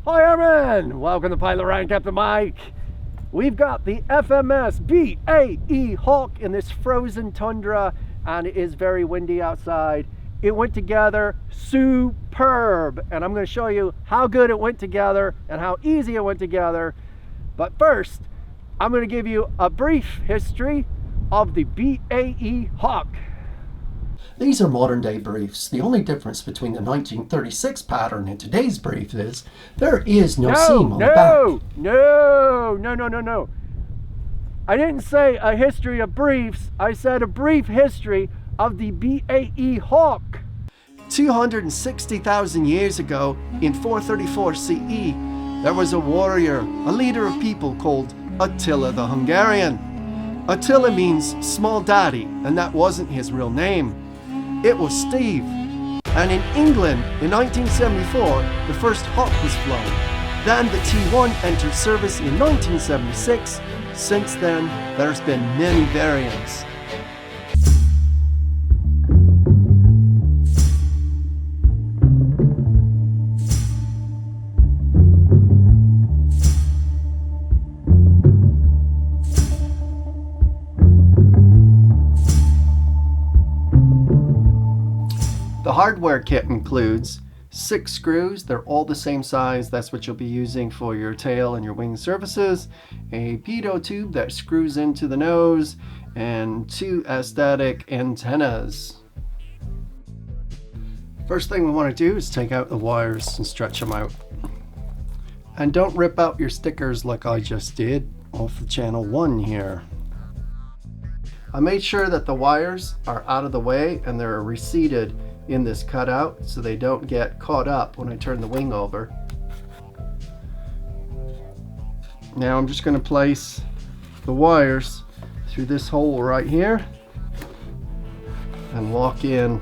Hi Airman! Welcome to Pilot Ryan, Captain Mike. We've got the FMS BAE Hawk in this frozen tundra and it is very windy outside. It went together superb, and I'm going to show you how good it went together and how easy it went together. But first, I'm going to give you a brief history of the BAE Hawk. These are modern day briefs. The only difference between the 1936 pattern and today's brief is there is no seam on the back. No. I didn't say a history of briefs. I said a brief history of the BAE Hawk. 260,000 years ago, in 434 CE, there was a warrior, a leader of people called Attila the Hungarian. Attila means small daddy, and that wasn't his real name. It was Steve. And in England, in 1974, the first Hawk was flown. Then the T1 entered service in 1976. Since then, there's been many variants. The hardware kit includes 6 screws. They're all the same size. That's what you'll be using for your tail and your wing surfaces. A pitot tube that screws into the nose, and 2 aesthetic antennas. First thing we want to do is take out the wires and stretch them out. And don't rip out your stickers like I just did off the channel 1 here. I made sure that the wires are out of the way and they're receded in this cutout so they don't get caught up when I turn the wing over. Now I'm just going to place the wires through this hole right here and lock in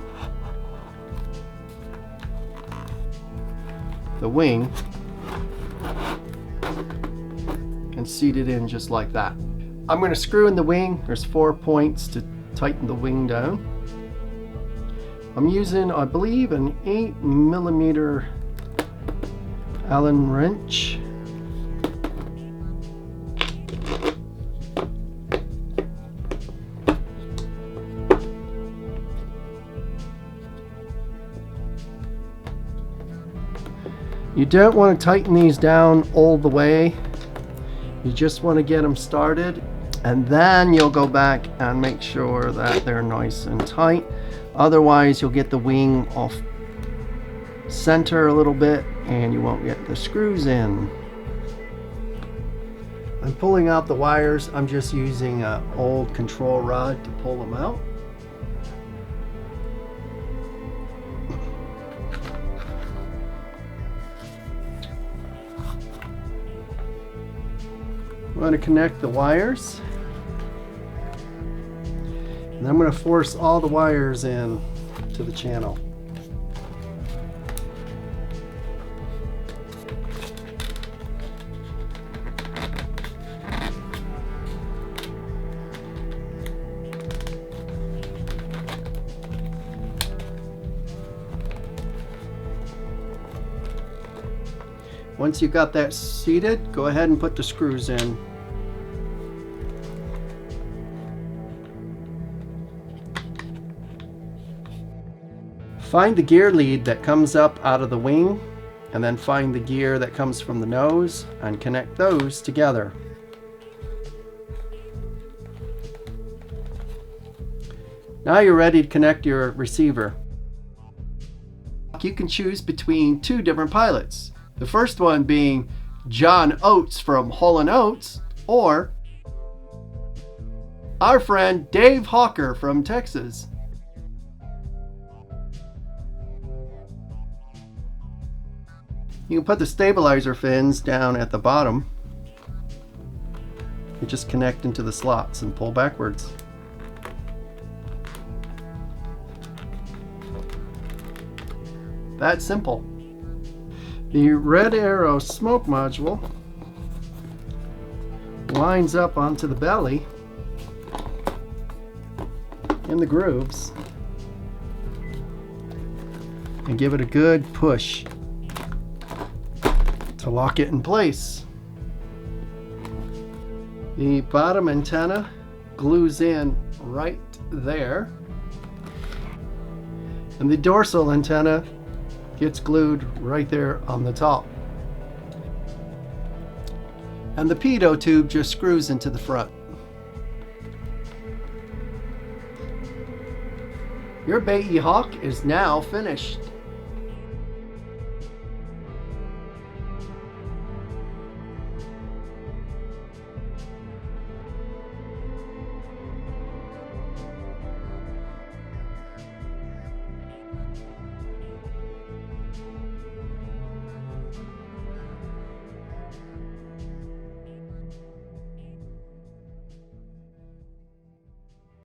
the wing and seat it in just like that. I'm going to screw in the wing. There's 4 points to tighten the wing down. I'm using, I believe, an 8mm Allen wrench. You don't want to tighten these down all the way. You just want to get them started, and then you'll go back and make sure that they're nice and tight. Otherwise, you'll get the wing off center a little bit and you won't get the screws in. I'm pulling out the wires. I'm just using an old control rod to pull them out. I'm going to connect the wires. And I'm going to force all the wires in to the channel. Once you've got that seated, go ahead and put the screws in. Find the gear lead that comes up out of the wing, and then find the gear that comes from the nose and connect those together. Now you're ready to connect your receiver. You can choose between 2 different pilots. The first one being John Oates from Hall & Oates, or our friend Dave Hawker from Texas. You can put the stabilizer fins down at the bottom. You just connect into the slots and pull backwards. That's simple. The red arrow smoke module lines up onto the belly in the grooves and give it a good push. to lock it in place. The bottom antenna glues in right there, and the dorsal antenna gets glued right there on the top. And the pitot tube just screws into the front. Your BAE Hawk is now finished.